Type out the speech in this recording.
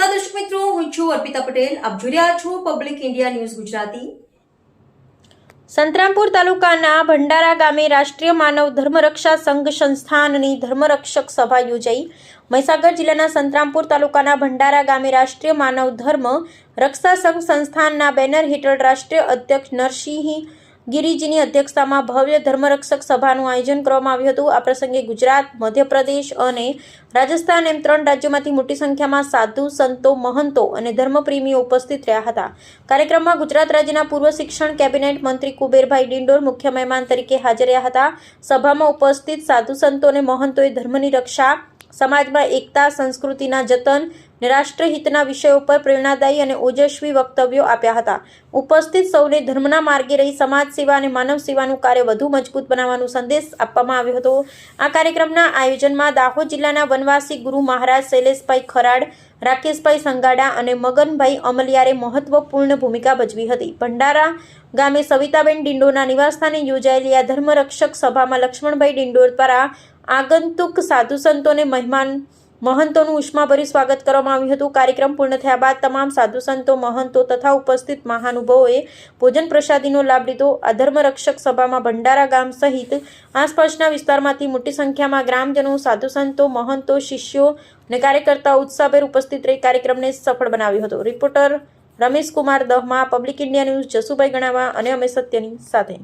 નમસ્કાર દર્શક મિત્રો, હું છું અર્પિતા પટેલ. આપ જોઈ રહ્યા છો public India news Gujarati. Santrampur તાલુકાના ભંડારા ગામે રાષ્ટ્રીય માનવ ધર્મરક્ષા સંઘ સંસ્થાનની ધર્મરક્ષક સભા યોજાઈ. મહીસાગર જિલ્લાના સંતરામપુર તાલુકાના ભંડારા ગામે રાષ્ટ્રીય માનવ ધર્મ રક્ષા સંઘ સંસ્થાનના બેનર હેઠળ રાષ્ટ્રીય અધ્યક્ષ નરસિંહ ગિરિજીની અધ્યક્ષતામાં ભવ્ય ધર્મરક્ષક સભાનું આયોજન કરવામાં આવ્યું હતું. આ પ્રસંગે ગુજરાત, મધ્યપ્રદેશ અને રાજસ્થાન એમ 3 રાજ્યોમાંથી મોટી સંખ્યામાં સાધુ, સંતો, મહંતો અને ધર્મપ્રેમીઓ ઉપસ્થિત રહ્યા હતા. કાર્યક્રમમાં ગુજરાત રાજ્યના પૂર્વ શિક્ષણ કેબિનેટ મંત્રી કુબેરભાઈ ડિંડોર મુખ્ય મહેમાન તરીકે હાજર રહ્યા હતા. સભામાં ઉપસ્થિત સાધુ, સંતો અને મહંતોએ ધર્મની રક્ષા, સમાજમાં એકતા, સંસ્કૃતિના જતન અને રાષ્ટ્રહિતના વિષયો પર પ્રેરણાદાયી અને ઓજસ્વી વક્તવ્યો આપ્યા હતા. ઉપસ્થિત સૌને ધર્મના માર્ગે રહી સમાજ સેવા અને માનવ સેવાનું કાર્ય વધુ મજબૂત બનાવવાનો સંદેશ આપવામાં આવ્યો હતો. આ કાર્યક્રમના આયોજનમાં દાહોદ જિલ્લાના વનવાસી ગુરુ મહારાજ શૈલેષભાઈ ખરાડ, રાકેશભાઈ સંગાડા અને મગનભાઈ અમલિયારે મહત્વપૂર્ણ ભૂમિકા ભજવી હતી. ભંડારા ગામે સવિતાબેન ડિંડોરના નિવાસસ્થાને યોજાયેલી આ ધર્મરક્ષક સભામાં લક્ષ્મણભાઈ ડિંડોર દ્વારા આગંતુક સાધુ સંતોને મહંતોનું ઉષ્માભર્યું સ્વાગત કરવામાં આવ્યું હતું. કાર્યક્રમ પૂર્ણ થયા બાદ તમામ સાધુ સંતો, મહંતો તથા ઉપસ્થિત મહાનુભાવોએ ભોજન પ્રસાદીનો લાભ લીધો. આ ધર્મરક્ષક સભામાં ભંડારા ગામ સહિત આસપાસના વિસ્તારમાંથી મોટી સંખ્યામાં ગ્રામજનો, સાધુ સંતો, મહંતો, શિષ્યો અને કાર્યકર્તાઓ ઉત્સાહભેર ઉપસ્થિત રહી કાર્યક્રમને સફળ બનાવ્યો હતો. Reporter Ramesh Kumar Dahma, public India news, Jasubhai Ganava અને અમે સત્યની સાથે.